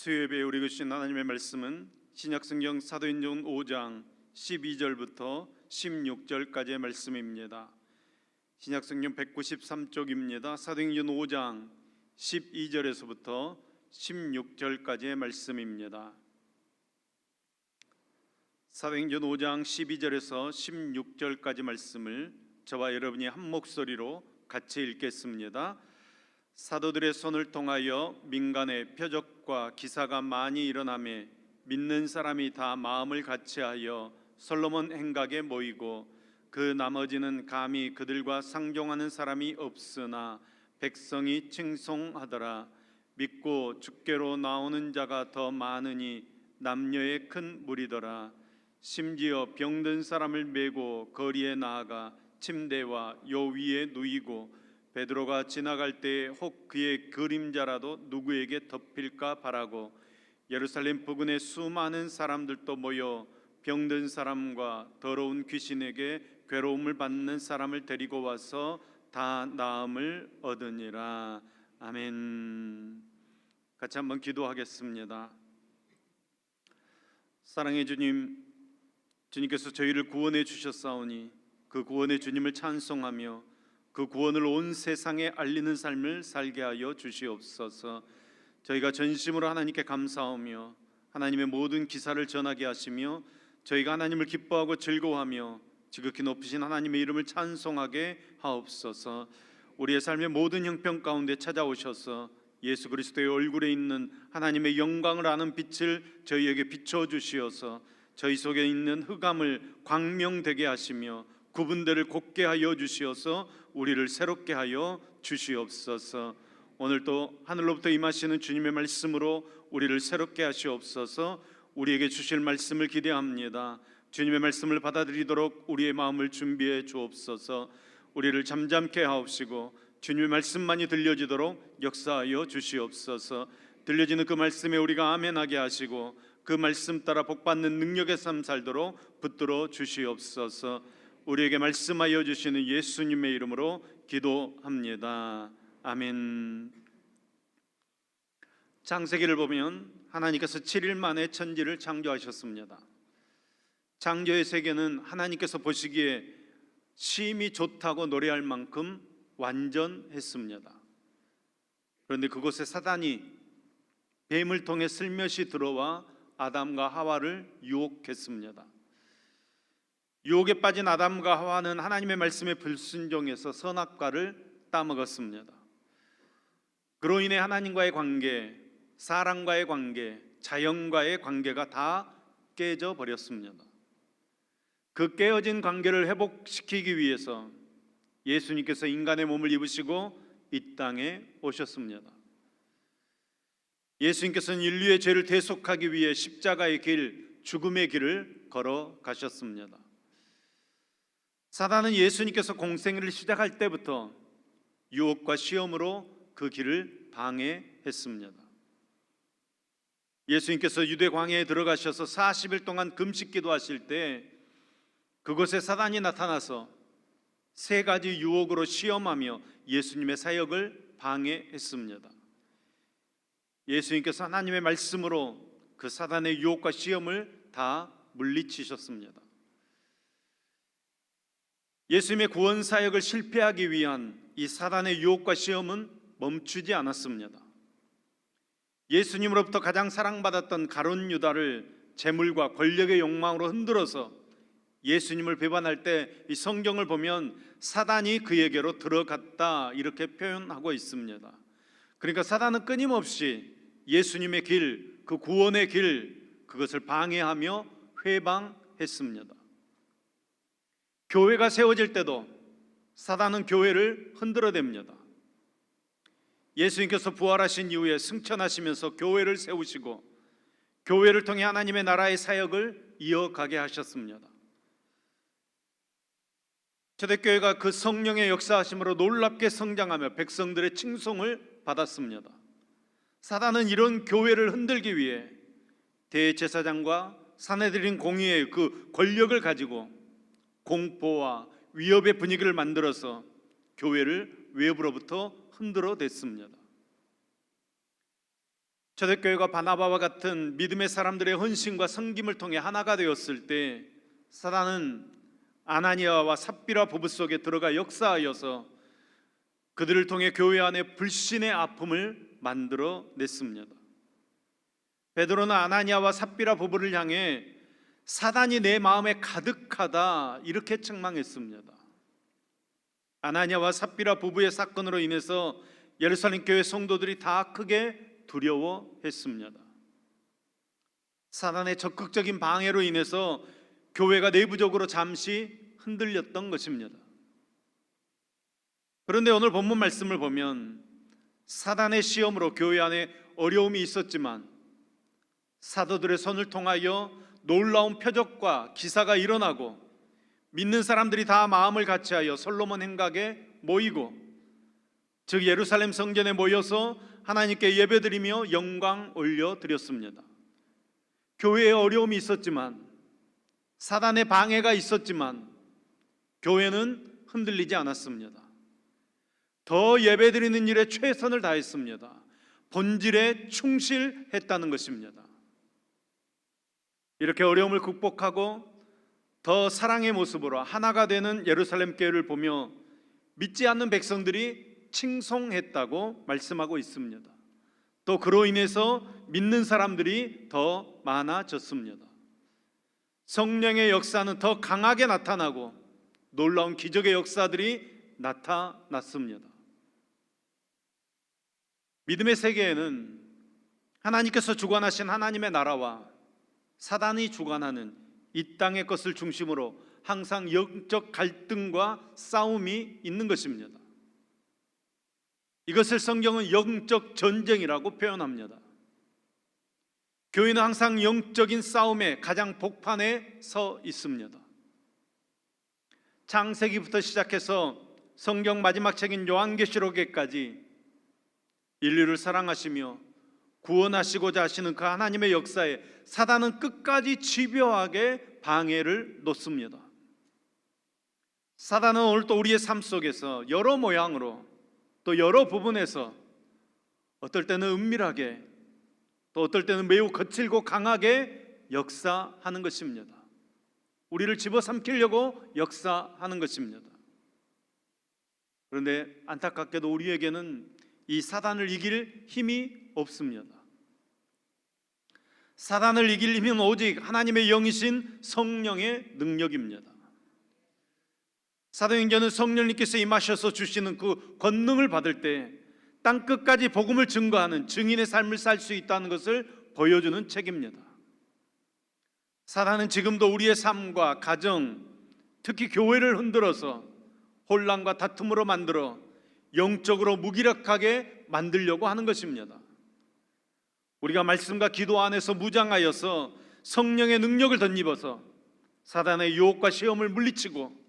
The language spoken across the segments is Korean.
수요예배에 우리 주신 하나님의 말씀은 신약성경 사도행전 5장 12절부터 16절까지의 말씀입니다. 신약성경 193쪽입니다. 사도행전 5장 12절에서부터 16절까지의 말씀입니다. 사도행전 5장 12절에서 16절까지 말씀을 저와 여러분이 한 목소리로 같이 읽겠습니다. 사도들의 손을 통하여 민간에 표적과 기사가 많이 일어나매 믿는 사람이 다 마음을 같이하여 솔로몬 행각에 모이고 그 나머지는 감히 그들과 상종하는 사람이 없으나 백성이 칭송하더라. 믿고 주께로 나오는 자가 더 많으니 남녀의 큰 무리더라. 심지어 병든 사람을 메고 거리에 나아가 침대와 요 위에 누이고 베드로가 지나갈 때에 혹 그의 그림자라도 누구에게 덮일까 바라고 예루살렘 부근에 수많은 사람들도 모여 병든 사람과 더러운 귀신에게 괴로움을 받는 사람을 데리고 와서 다 나음을 얻으니라. 아멘. 같이 한번 기도하겠습니다. 사랑의 주님, 주님께서 저희를 구원해 주셨사오니 그 구원의 주님을 찬송하며 그 구원을 온 세상에 알리는 삶을 살게 하여 주시옵소서. 저희가 전심으로 하나님께 감사하며 하나님의 모든 기사를 전하게 하시며 저희가 하나님을 기뻐하고 즐거워하며 지극히 높으신 하나님의 이름을 찬송하게 하옵소서. 우리의 삶의 모든 형편 가운데 찾아오셔서 예수 그리스도의 얼굴에 있는 하나님의 영광을 아는 빛을 저희에게 비춰주시어서 저희 속에 있는 흑암을 광명되게 하시며 구분들을 곱게 하여 주시어서 우리를 새롭게 하여 주시옵소서. 오늘도 하늘로부터 임하시는 주님의 말씀으로 우리를 새롭게 하시옵소서. 우리에게 주실 말씀을 기대합니다. 주님의 말씀을 받아들이도록 우리의 마음을 준비해 주옵소서. 우리를 잠잠케 하옵시고 주님의 말씀만이 들려지도록 역사하여 주시옵소서. 들려지는 그 말씀에 우리가 아멘하게 하시고 그 말씀 따라 복받는 능력의 삶 살도록 붙들어 주시옵소서. 우리에게 말씀하여 주시는 예수님의 이름으로 기도합니다. 아멘. 창세기를 보면 하나님께서 7일 만에 천지를 창조하셨습니다. 창조의 세계는 하나님께서 보시기에 심히 좋다고 노래할 만큼 완전했습니다. 그런데 그곳에 사단이 뱀을 통해 슬며시 들어와 아담과 하와를 유혹했습니다. 유혹에 빠진 아담과 하와는 하나님의 말씀에 불순종해서 선악과를 따먹었습니다. 그로 인해 하나님과의 관계, 사람과의 관계, 자연과의 관계가 다 깨져 버렸습니다. 그 깨어진 관계를 회복시키기 위해서 예수님께서 인간의 몸을 입으시고 이 땅에 오셨습니다. 예수님께서는 인류의 죄를 대속하기 위해 십자가의 길, 죽음의 길을 걸어가셨습니다. 사단은 예수님께서 공생애를 시작할 때부터 유혹과 시험으로 그 길을 방해했습니다. 예수님께서 유대 광야에 들어가셔서 40일 동안 금식 기도하실 때 그곳에 사단이 나타나서 세 가지 유혹으로 시험하며 예수님의 사역을 방해했습니다. 예수님께서 하나님의 말씀으로 그 사단의 유혹과 시험을 다 물리치셨습니다. 예수님의 구원 사역을 실패하기 위한 이 사단의 유혹과 시험은 멈추지 않았습니다. 예수님으로부터 가장 사랑받았던 가룟 유다를 재물과 권력의 욕망으로 흔들어서 예수님을 배반할 때 이 성경을 보면 사단이 그에게로 들어갔다 이렇게 표현하고 있습니다. 그러니까 사단은 끊임없이 예수님의 길, 그 구원의 길, 그것을 방해하며 회방했습니다. 교회가 세워질 때도 사단은 교회를 흔들어댑니다. 예수님께서 부활하신 이후에 승천하시면서 교회를 세우시고 교회를 통해 하나님의 나라의 사역을 이어가게 하셨습니다. 초대교회가 그 성령의 역사하심으로 놀랍게 성장하며 백성들의 칭송을 받았습니다. 사단은 이런 교회를 흔들기 위해 대제사장과 사내들인 공의의 그 권력을 가지고 공포와 위협의 분위기를 만들어서 교회를 외부로부터 흔들어댔습니다. 초대교회가 바나바와 같은 믿음의 사람들의 헌신과 섬김을 통해 하나가 되었을 때 사단은 아나니아와 삽비라 부부 속에 들어가 역사하여서 그들을 통해 교회 안에 불신의 아픔을 만들어 냈습니다. 베드로는 아나니아와 삽비라 부부를 향해 사단이 내 마음에 가득하다 이렇게 책망했습니다. 아나니아와 삽비라 부부의 사건으로 인해서 예루살렘 교회 성도들이 다 크게 두려워했습니다. 사단의 적극적인 방해로 인해서 교회가 내부적으로 잠시 흔들렸던 것입니다. 그런데 오늘 본문 말씀을 보면 사단의 시험으로 교회 안에 어려움이 있었지만 사도들의 손을 통하여 놀라운 표적과 기사가 일어나고 믿는 사람들이 다 마음을 같이하여 솔로몬 행각에 모이고, 즉 예루살렘 성전에 모여서 하나님께 예배드리며 영광 올려드렸습니다. 교회에 어려움이 있었지만, 사단의 방해가 있었지만 교회는 흔들리지 않았습니다. 더 예배드리는 일에 최선을 다했습니다. 본질에 충실했다는 것입니다. 이렇게 어려움을 극복하고 더 사랑의 모습으로 하나가 되는 예루살렘 교회를 보며 믿지 않는 백성들이 칭송했다고 말씀하고 있습니다. 또 그로 인해서 믿는 사람들이 더 많아졌습니다. 성령의 역사는 더 강하게 나타나고 놀라운 기적의 역사들이 나타났습니다. 믿음의 세계에는 하나님께서 주관하신 하나님의 나라와 사단이 주관하는 이 땅의 것을 중심으로 항상 영적 갈등과 싸움이 있는 것입니다. 이것을 성경은 영적 전쟁이라고 표현합니다. 교회는 항상 영적인 싸움의 가장 복판에 서 있습니다. 창세기부터 시작해서 성경 마지막 책인 요한계시록에까지 인류를 사랑하시며 구원하시고자 하시는 그 하나님의 역사에 사단은 끝까지 집요하게 방해를 놓습니다. 사단은 오늘 또 우리의 삶 속에서 여러 모양으로 또 여러 부분에서 어떨 때는 은밀하게 또 어떨 때는 매우 거칠고 강하게 역사하는 것입니다. 우리를 집어삼키려고 역사하는 것입니다. 그런데 안타깝게도 우리에게는 이 사단을 이길 힘이 없습니다. 사단을 이길 힘은 오직 하나님의 영이신 성령의 능력입니다. 사도행전은 성령님께서 임하셔서 주시는 그 권능을 받을 때 땅끝까지 복음을 증거하는 증인의 삶을 살 수 있다는 것을 보여주는 책입니다. 사단은 지금도 우리의 삶과 가정, 특히 교회를 흔들어서 혼란과 다툼으로 만들어 영적으로 무기력하게 만들려고 하는 것입니다. 우리가 말씀과 기도 안에서 무장하여서 성령의 능력을 덧입어서 사단의 유혹과 시험을 물리치고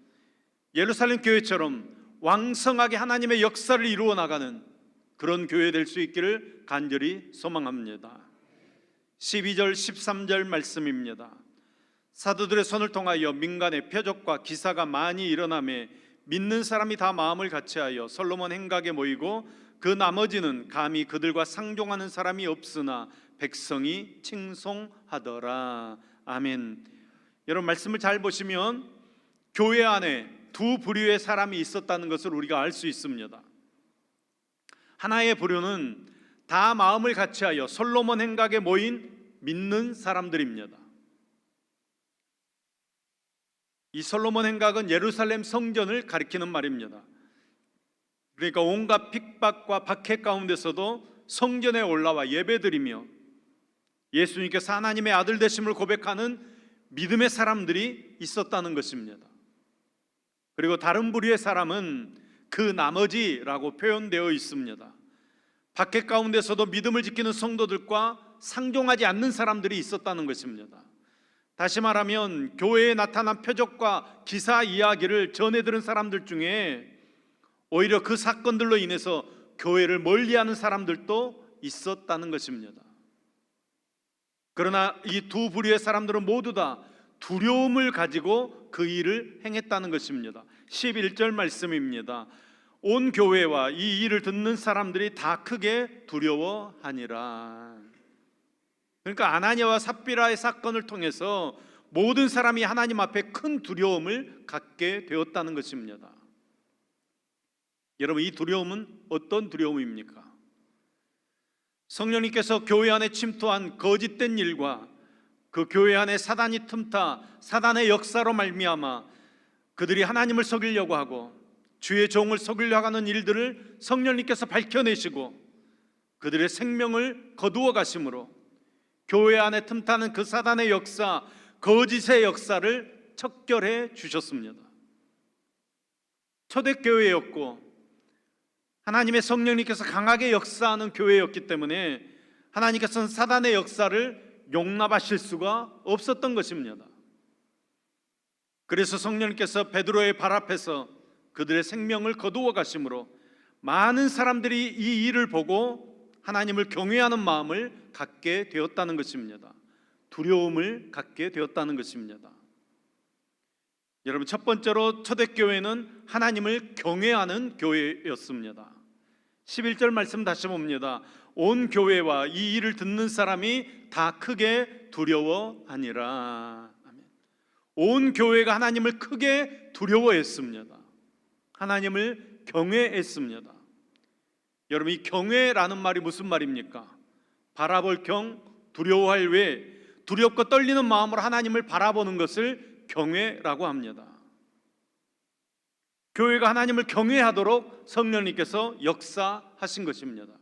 예루살렘 교회처럼 왕성하게 하나님의 역사를 이루어 나가는 그런 교회 될 수 있기를 간절히 소망합니다. 12절 13절 말씀입니다. 사도들의 손을 통하여 민간의 표적과 기사가 많이 일어나매 믿는 사람이 다 마음을 같이하여 솔로몬 행각에 모이고 그 나머지는 감히 그들과 상종하는 사람이 없으나 백성이 칭송하더라. 아멘. 여러분 말씀을 잘 보시면 교회 안에 두 부류의 사람이 있었다는 것을 우리가 알 수 있습니다. 하나의 부류는 다 마음을 같이하여 솔로몬 행각에 모인 믿는 사람들입니다. 이 솔로몬 행각은 예루살렘 성전을 가리키는 말입니다. 그러니까 온갖 핍박과 박해 가운데서도 성전에 올라와 예배드리며 예수님께서 하나님의 아들 되심을 고백하는 믿음의 사람들이 있었다는 것입니다. 그리고 다른 부류의 사람은 그 나머지라고 표현되어 있습니다. 박해 가운데서도 믿음을 지키는 성도들과 상종하지 않는 사람들이 있었다는 것입니다. 다시 말하면 교회에 나타난 표적과 기사 이야기를 전해 들은 사람들 중에 오히려 그 사건들로 인해서 교회를 멀리하는 사람들도 있었다는 것입니다. 그러나 이 두 부류의 사람들은 모두 다 두려움을 가지고 그 일을 행했다는 것입니다. 11절 말씀입니다. 온 교회와 이 일을 듣는 사람들이 다 크게 두려워하니라. 그러니까 아나니아와 삽비라의 사건을 통해서 모든 사람이 하나님 앞에 큰 두려움을 갖게 되었다는 것입니다. 여러분, 이 두려움은 어떤 두려움입니까? 성령님께서 교회 안에 침투한 거짓된 일과 그 교회 안에 사단이 틈타 사단의 역사로 말미암아 그들이 하나님을 속이려고 하고 주의 종을 속이려고 하는 일들을 성령님께서 밝혀내시고 그들의 생명을 거두어 가심으로 교회 안에 틈타는 그 사단의 역사, 거짓의 역사를 척결해 주셨습니다. 초대교회였고 하나님의 성령님께서 강하게 역사하는 교회였기 때문에 하나님께서는 사단의 역사를 용납하실 수가 없었던 것입니다. 그래서 성령님께서 베드로의 발 앞에서 그들의 생명을 거두어 가심으로 많은 사람들이 이 일을 보고 하나님을 경외하는 마음을 갖게 되었다는 것입니다. 두려움을 갖게 되었다는 것입니다. 여러분, 첫 번째로 초대교회는 하나님을 경외하는 교회였습니다. 11절 말씀 다시 봅니다. 온 교회와 이 일을 듣는 사람이 다 크게 두려워하니라. 아멘. 온 교회가 하나님을 크게 두려워했습니다. 하나님을 경외했습니다. 여러분, 이 경외라는 말이 무슨 말입니까? 바라볼 경, 두려워할 외, 두렵고 떨리는 마음으로 하나님을 바라보는 것을 경외라고 합니다. 교회가 하나님을 경외하도록 성령님께서 역사하신 것입니다.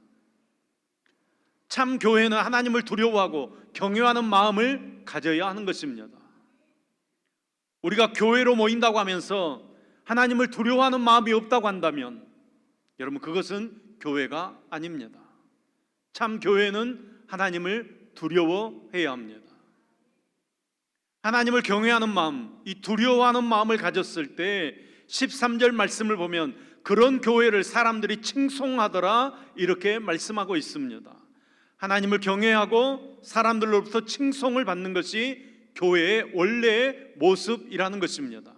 참 교회는 하나님을 두려워하고 경외하는 마음을 가져야 하는 것입니다. 우리가 교회로 모인다고 하면서 하나님을 두려워하는 마음이 없다고 한다면 여러분, 그것은 교회가 아닙니다. 참 교회는 하나님을 두려워해야 합니다. 하나님을 경외하는 마음, 이 두려워하는 마음을 가졌을 때 13절 말씀을 보면 그런 교회를 사람들이 칭송하더라 이렇게 말씀하고 있습니다. 하나님을 경외하고 사람들로부터 칭송을 받는 것이 교회의 원래의 모습이라는 것입니다.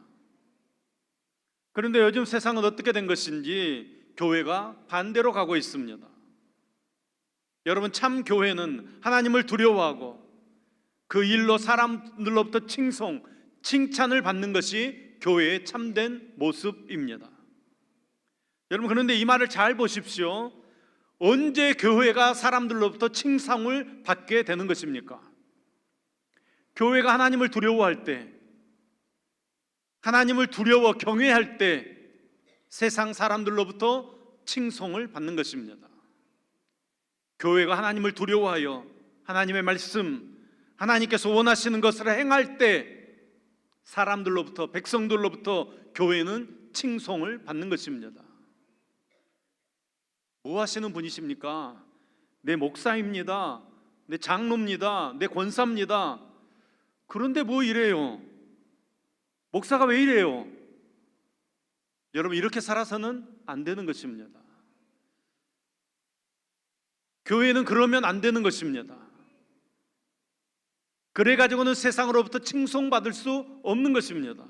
그런데 요즘 세상은 어떻게 된 것인지 교회가 반대로 가고 있습니다. 여러분, 참 교회는 하나님을 두려워하고 그 일로 사람들로부터 칭송, 칭찬을 받는 것이 교회의 참된 모습입니다. 여러분, 그런데 이 말을 잘 보십시오. 언제 교회가 사람들로부터 칭송을 받게 되는 것입니까? 교회가 하나님을 두려워할 때, 하나님을 두려워 경외할 때 세상 사람들로부터 칭송을 받는 것입니다. 교회가 하나님을 두려워하여 하나님의 말씀, 하나님께서 원하시는 것을 행할 때 사람들로부터, 백성들로부터 교회는 칭송을 받는 것입니다. 뭐 하시는 분이십니까? 내 목사입니다. 내 장로입니다. 내 권사입니다. 그런데 뭐 이래요? 목사가 왜 이래요? 여러분, 이렇게 살아서는 안 되는 것입니다. 교회는 그러면 안 되는 것입니다. 그래가지고는 세상으로부터 칭송받을 수 없는 것입니다.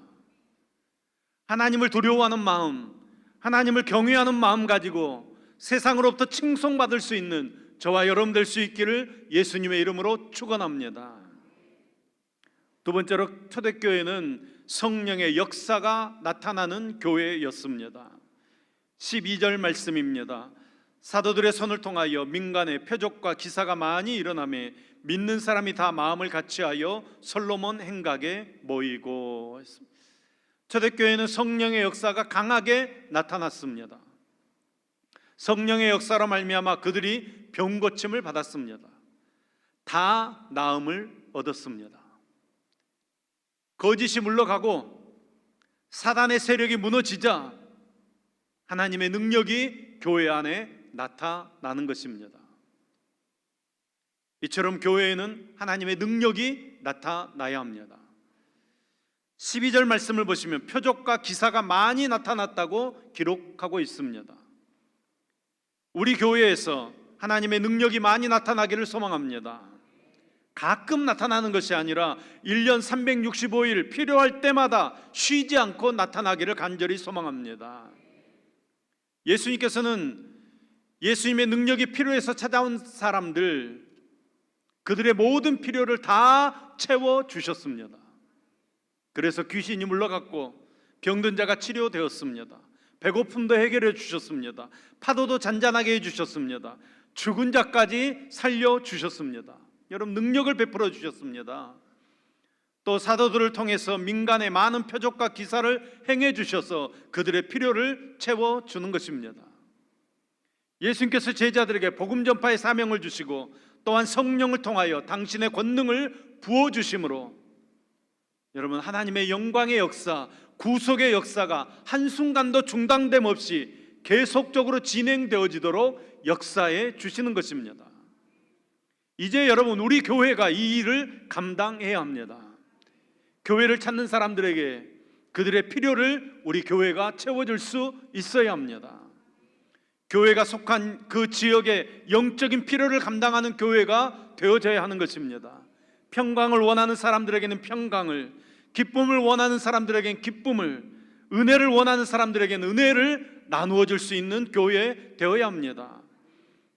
하나님을 두려워하는 마음, 하나님을 경외하는 마음 가지고 세상으로부터 칭송받을 수 있는 저와 여러분 될 수 있기를 예수님의 이름으로 축원합니다. 두 번째로 초대교회는 성령의 역사가 나타나는 교회였습니다. 12절 말씀입니다. 사도들의 손을 통하여 민간에 표적과 기사가 많이 일어나며 믿는 사람이 다 마음을 같이하여 솔로몬 행각에 모이고. 초대교회는 성령의 역사가 강하게 나타났습니다. 성령의 역사로 말미암아 그들이 병 고침을 받았습니다. 다 나음을 얻었습니다. 거짓이 물러가고 사단의 세력이 무너지자 하나님의 능력이 교회 안에 나타나는 것입니다. 이처럼 교회에는 하나님의 능력이 나타나야 합니다. 12절 말씀을 보시면 표적과 기사가 많이 나타났다고 기록하고 있습니다. 우리 교회에서 하나님의 능력이 많이 나타나기를 소망합니다. 가끔 나타나는 것이 아니라 1년 365일 필요할 때마다 쉬지 않고 나타나기를 간절히 소망합니다. 예수님께서는 예수님의 능력이 필요해서 찾아온 사람들, 그들의 모든 필요를 다 채워 주셨습니다. 그래서 귀신이 물러갔고 병든 자가 치료되었습니다. 배고픔도 해결해 주셨습니다. 파도도 잔잔하게 해주셨습니다. 죽은 자까지 살려주셨습니다. 여러분, 능력을 베풀어 주셨습니다. 또 사도들을 통해서 민간에 많은 표적과 기사를 행해 주셔서 그들의 필요를 채워주는 것입니다. 예수님께서 제자들에게 복음 전파의 사명을 주시고 또한 성령을 통하여 당신의 권능을 부어주심으로 여러분, 하나님의 영광의 역사, 구속의 역사가 한순간도 중단됨 없이 계속적으로 진행되어지도록 역사해 주시는 것입니다. 이제 여러분, 우리 교회가 이 일을 감당해야 합니다. 교회를 찾는 사람들에게 그들의 필요를 우리 교회가 채워줄 수 있어야 합니다. 교회가 속한 그 지역의 영적인 필요를 감당하는 교회가 되어져야 하는 것입니다. 평강을 원하는 사람들에게는 평강을, 기쁨을 원하는 사람들에게는 기쁨을, 은혜를 원하는 사람들에게는 은혜를 나누어 줄 수 있는 교회 되어야 합니다.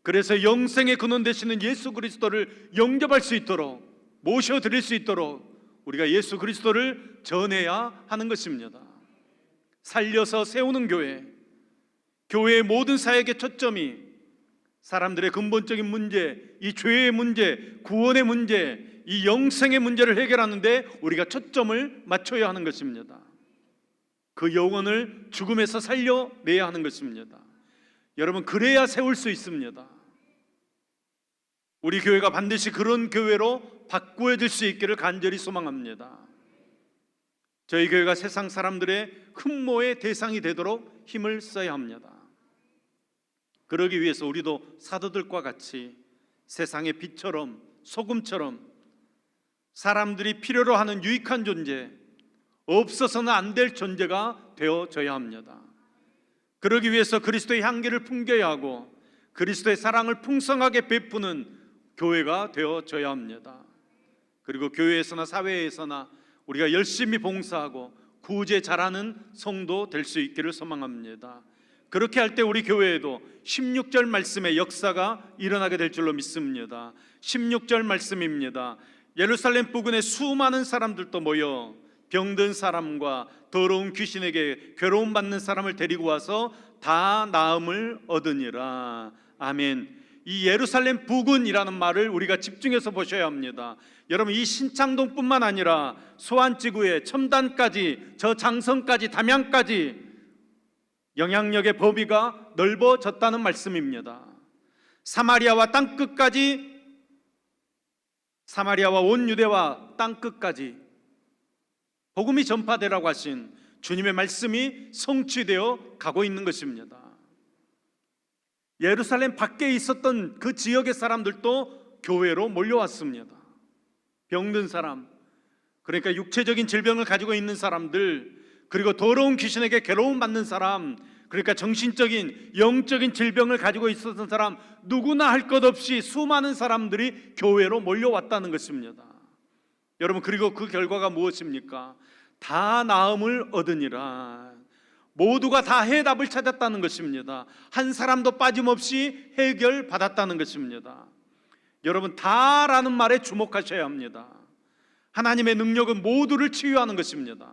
그래서 영생의 근원 되시는 예수 그리스도를 영접할 수 있도록, 모셔드릴 수 있도록 우리가 예수 그리스도를 전해야 하는 것입니다. 살려서 세우는 교회, 교회의 모든 사역의 초점이 사람들의 근본적인 문제, 이 죄의 문제, 구원의 문제, 이 영생의 문제를 해결하는 데 우리가 초점을 맞춰야 하는 것입니다. 그 영혼을 죽음에서 살려내야 하는 것입니다. 여러분, 그래야 세울 수 있습니다. 우리 교회가 반드시 그런 교회로 바꾸어질 수 있기를 간절히 소망합니다. 저희 교회가 세상 사람들의 흠모의 대상이 되도록 힘을 써야 합니다. 그러기 위해서 우리도 사도들과 같이 세상의 빛처럼, 소금처럼 사람들이 필요로 하는 유익한 존재, 없어서는 안 될 존재가 되어져야 합니다. 그러기 위해서 그리스도의 향기를 풍겨야 하고 그리스도의 사랑을 풍성하게 베푸는 교회가 되어져야 합니다. 그리고 교회에서나 사회에서나 우리가 열심히 봉사하고 구제 잘하는 성도 될 수 있기를 소망합니다. 그렇게 할 때 우리 교회에도 16절 말씀의 역사가 일어나게 될 줄로 믿습니다. 16절 말씀입니다. 예루살렘 부근에 수많은 사람들도 모여 병든 사람과 더러운 귀신에게 괴로움 받는 사람을 데리고 와서 다 나음을 얻으니라. 아멘. 이 예루살렘 부근이라는 말을 우리가 집중해서 보셔야 합니다. 여러분, 이 신창동뿐만 아니라 소환지구에 첨단까지, 저 장성까지, 담양까지 영향력의 범위가 넓어졌다는 말씀입니다. 사마리아와 땅끝까지, 사마리아와 온 유대와 땅끝까지 복음이 전파되라고 하신 주님의 말씀이 성취되어 가고 있는 것입니다. 예루살렘 밖에 있었던 그 지역의 사람들도 교회로 몰려왔습니다. 병든 사람, 그러니까 육체적인 질병을 가지고 있는 사람들, 그리고 더러운 귀신에게 괴로움 받는 사람, 그러니까 정신적인, 영적인 질병을 가지고 있었던 사람, 누구나 할 것 없이 수많은 사람들이 교회로 몰려왔다는 것입니다. 여러분, 그리고 그 결과가 무엇입니까? 다 나음을 얻으니라. 모두가 다 해답을 찾았다는 것입니다. 한 사람도 빠짐없이 해결받았다는 것입니다. 여러분, 다라는 말에 주목하셔야 합니다. 하나님의 능력은 모두를 치유하는 것입니다.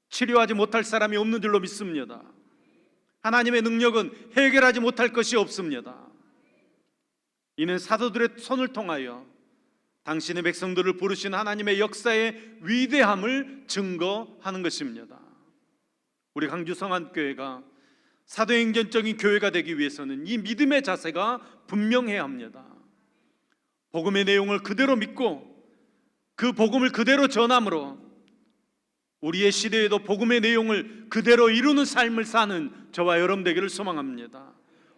치료하지 못할 사람이 없는 줄로 믿습니다. 하나님의 능력은 해결하지 못할 것이 없습니다. 이는 사도들의 손을 통하여 당신의 백성들을 부르신 하나님의 역사의 위대함을 증거하는 것입니다. 우리 강주 성안교회가 사도행전적인 교회가 되기 위해서는 이 믿음의 자세가 분명해야 합니다. 복음의 내용을 그대로 믿고 그 복음을 그대로 전함으로 우리의 시대에도 복음의 내용을 그대로 이루는 삶을 사는 저와 여러분 되기를 소망합니다.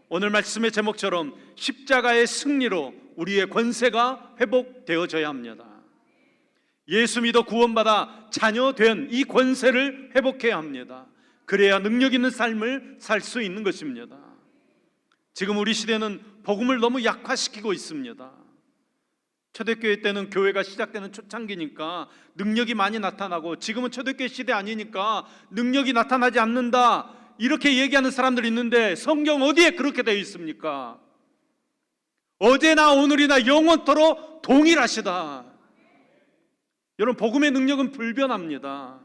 오늘 말씀의 제목처럼 십자가의 승리로 우리의 권세가 회복되어져야 합니다. 예수 믿어 구원받아 자녀된 이 권세를 회복해야 합니다. 그래야 능력 있는 삶을 살 수 있는 것입니다. 지금 우리 시대는 복음을 너무 약화시키고 있습니다. 초대교회 때는 교회가 시작되는 초창기니까 능력이 많이 나타나고, 지금은 초대교회 시대 아니니까 능력이 나타나지 않는다, 이렇게 얘기하는 사람들이 있는데 성경 어디에 그렇게 되어 있습니까? 어제나 오늘이나 영원토록 동일하시다. 여러분, 복음의 능력은 불변합니다.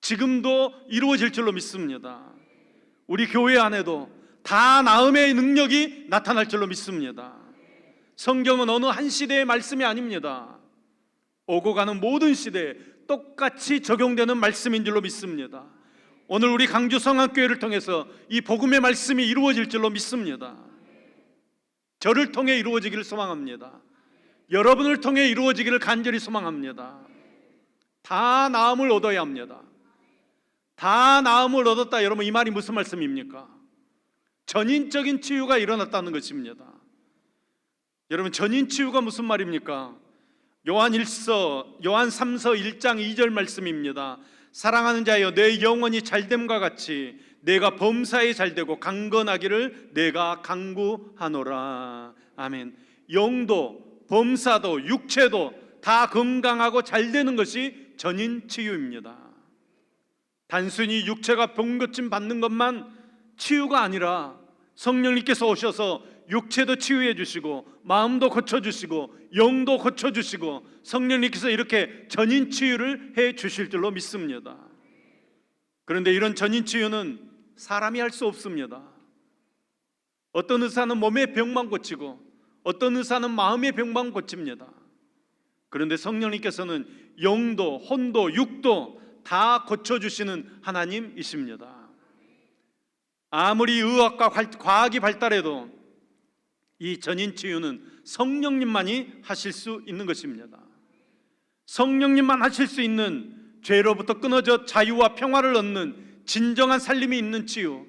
지금도 이루어질 줄로 믿습니다. 우리 교회 안에도 다 나음의 능력이 나타날 줄로 믿습니다. 성경은 어느 한 시대의 말씀이 아닙니다. 오고 가는 모든 시대에 똑같이 적용되는 말씀인 줄로 믿습니다. 오늘 우리 강주 성안교회를 통해서 이 복음의 말씀이 이루어질 줄로 믿습니다. 저를 통해 이루어지기를 소망합니다. 여러분을 통해 이루어지기를 간절히 소망합니다. 다 나음을 얻어야 합니다. 다 나음을 얻었다. 여러분, 이 말이 무슨 말씀입니까? 전인적인 치유가 일어났다는 것입니다. 여러분, 전인 치유가 무슨 말입니까? 요한 3서 1장 2절 말씀입니다. 사랑하는 자여, 내 영혼이 잘됨과 같이 내가 범사에 잘되고 강건하기를 내가 간구하노라. 아멘. 영도 범사도 육체도 다 건강하고 잘되는 것이 전인 치유입니다. 단순히 육체가 병고침 받는 것만 치유가 아니라 성령님께서 오셔서 육체도 치유해 주시고 마음도 고쳐주시고 영도 고쳐주시고 성령님께서 이렇게 전인 치유를 해 주실 줄로 믿습니다. 그런데 이런 전인 치유는 사람이 할 수 없습니다. 어떤 의사는 몸의 병만 고치고 어떤 의사는 마음의 병만 고칩니다. 그런데 성령님께서는 영도 혼도 육도 다 고쳐주시는 하나님이십니다. 아무리 의학과 과학이 발달해도 이 전인 치유는 성령님만이 하실 수 있는 것입니다. 성령님만 하실 수 있는 죄로부터 끊어져 자유와 평화를 얻는 진정한 살림이 있는 치유,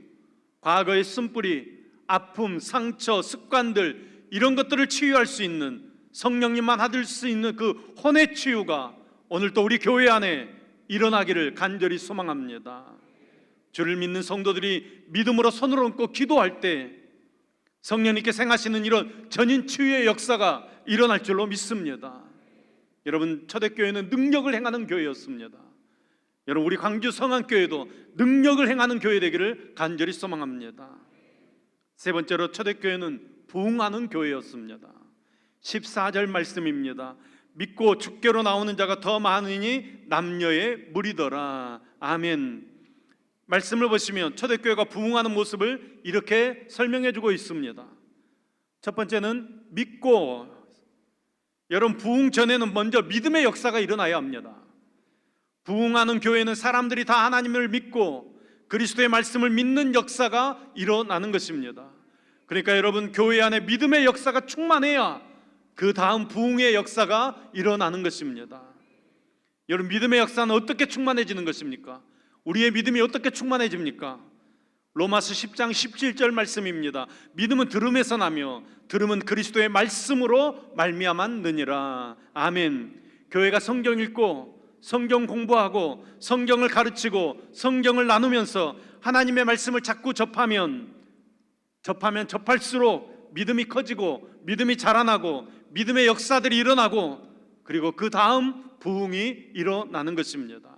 과거의 쓴뿌리, 아픔, 상처, 습관들 이런 것들을 치유할 수 있는 성령님만 하실 수 있는 그 혼의 치유가 오늘 또 우리 교회 안에 일어나기를 간절히 소망합니다. 주를 믿는 성도들이 믿음으로 손을 얹고 기도할 때 성령님께 행하시는 이런 전인 치유의 역사가 일어날 줄로 믿습니다. 여러분, 초대교회는 능력을 행하는 교회였습니다. 여러분, 우리 광주 성안교회도 능력을 행하는 교회 되기를 간절히 소망합니다. 세 번째로 초대교회는 부흥하는 교회였습니다. 14절 말씀입니다. 믿고 주께로 나오는 자가 더 많으니 남녀의 무리더라. 아멘. 말씀을 보시면 초대교회가 부흥하는 모습을 이렇게 설명해 주고 있습니다. 첫 번째는 믿고, 여러분, 부흥 전에는 먼저 믿음의 역사가 일어나야 합니다. 부흥하는 교회는 사람들이 다 하나님을 믿고 그리스도의 말씀을 믿는 역사가 일어나는 것입니다. 그러니까 여러분, 교회 안에 믿음의 역사가 충만해야 그 다음 부흥의 역사가 일어나는 것입니다. 여러분, 믿음의 역사는 어떻게 충만해지는 것입니까? 우리의 믿음이 어떻게 충만해집니까? 로마서 10장 17절 말씀입니다. 믿음은 들음에서 나며 들음은 그리스도의 말씀으로 말미암았느니라. 아멘. 교회가 성경 읽고 성경 공부하고 성경을 가르치고 성경을 나누면서 하나님의 말씀을 자꾸 접하면 접할수록 믿음이 커지고 믿음이 자라나고 믿음의 역사들이 일어나고 그리고 그 다음 부흥이 일어나는 것입니다.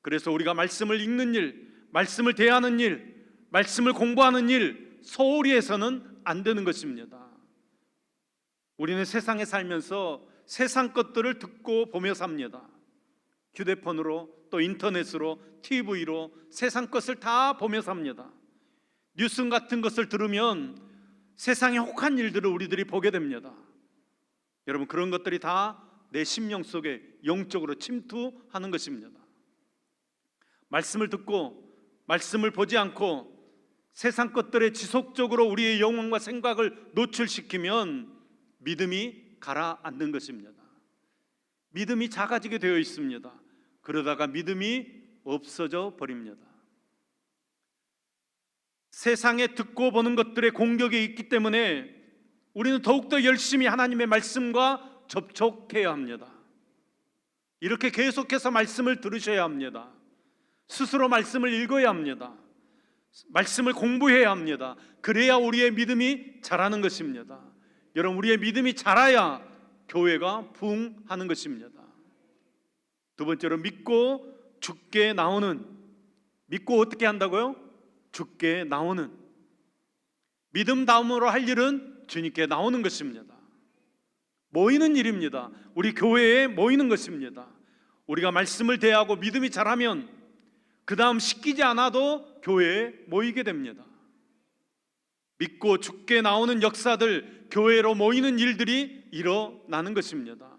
그래서 우리가 말씀을 읽는 일, 말씀을 대하는 일, 말씀을 공부하는 일 소홀히 해서는 안 되는 것입니다. 우리는 세상에 살면서 세상 것들을 듣고 보며 삽니다. 휴대폰으로 또 인터넷으로 TV로 세상 것을 다 보며 삽니다. 뉴스 같은 것을 들으면 세상의 혹한 일들을 우리들이 보게 됩니다. 여러분, 그런 것들이 다 내 심령 속에 영적으로 침투하는 것입니다. 말씀을 듣고 말씀을 보지 않고 세상 것들에 지속적으로 우리의 영혼과 생각을 노출시키면 믿음이 가라앉는 것입니다. 믿음이 작아지게 되어 있습니다. 그러다가 믿음이 없어져 버립니다. 세상에 듣고 보는 것들의 공격이 있기 때문에 우리는 더욱더 열심히 하나님의 말씀과 접촉해야 합니다. 이렇게 계속해서 말씀을 들으셔야 합니다. 스스로 말씀을 읽어야 합니다. 말씀을 공부해야 합니다. 그래야 우리의 믿음이 자라는 것입니다. 여러분, 우리의 믿음이 자라야 교회가 부흥하는 것입니다. 두 번째로 믿고 주께 나오는, 믿고 어떻게 한다고요? 주께 나오는. 믿음 다음으로 할 일은 주님께 나오는 것입니다. 모이는 일입니다. 우리 교회에 모이는 것입니다. 우리가 말씀을 대하고 믿음이 자라면 그 다음 시키지 않아도 교회에 모이게 됩니다. 믿고 죽게 나오는 역사들, 교회로 모이는 일들이 일어나는 것입니다.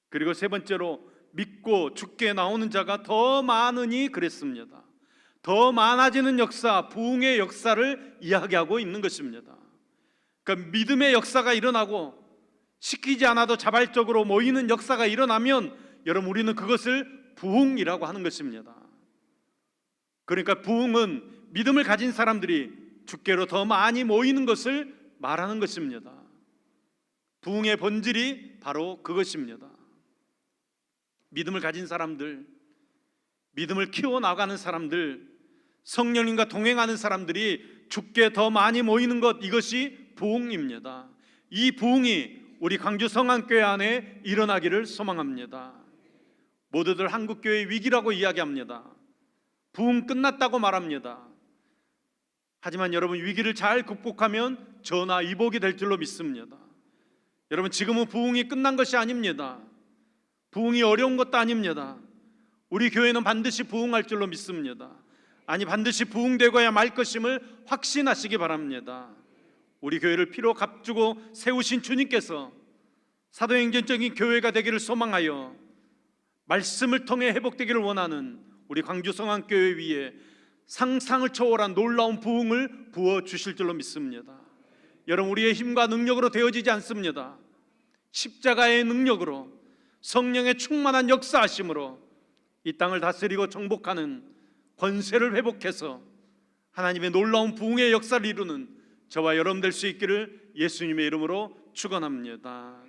그리고 세 번째로 믿고 죽게 나오는 자가 더 많으니 그랬습니다. 더 많아지는 역사, 부흥의 역사를 이야기하고 있는 것입니다. 그러니까 믿음의 역사가 일어나고 시키지 않아도 자발적으로 모이는 역사가 일어나면 여러분 우리는 그것을 부흥이라고 하는 것입니다. 그러니까 부흥은 믿음을 가진 사람들이 주께로 더 많이 모이는 것을 말하는 것입니다. 부흥의 본질이 바로 그것입니다. 믿음을 가진 사람들, 믿음을 키워나가는 사람들, 성령님과 동행하는 사람들이 주께 더 많이 모이는 것, 이것이 부흥입니다. 이 부흥이 우리 광주 성안교회 안에 일어나기를 소망합니다. 모두들 한국교회 위기라고 이야기합니다. 부흥 끝났다고 말합니다. 하지만 여러분 위기를 잘 극복하면 전화 이복이 될 줄로 믿습니다. 여러분 지금은 부흥이 끝난 것이 아닙니다. 부흥이 어려운 것도 아닙니다. 우리 교회는 반드시 부흥할 줄로 믿습니다. 아니 반드시 부흥되고야 말 것임을 확신하시기 바랍니다. 우리 교회를 피로 값주고 세우신 주님께서 사도행전적인 교회가 되기를 소망하여 말씀을 통해 회복되기를 원하는 우리 광주 성안교회 위에 상상을 초월한 놀라운 부흥을 부어주실 줄로 믿습니다. 여러분 우리의 힘과 능력으로 되어지지 않습니다. 십자가의 능력으로 성령의 충만한 역사하심으로 이 땅을 다스리고 정복하는 권세를 회복해서 하나님의 놀라운 부흥의 역사를 이루는 저와 여러분 될 수 있기를 예수님의 이름으로 축원합니다.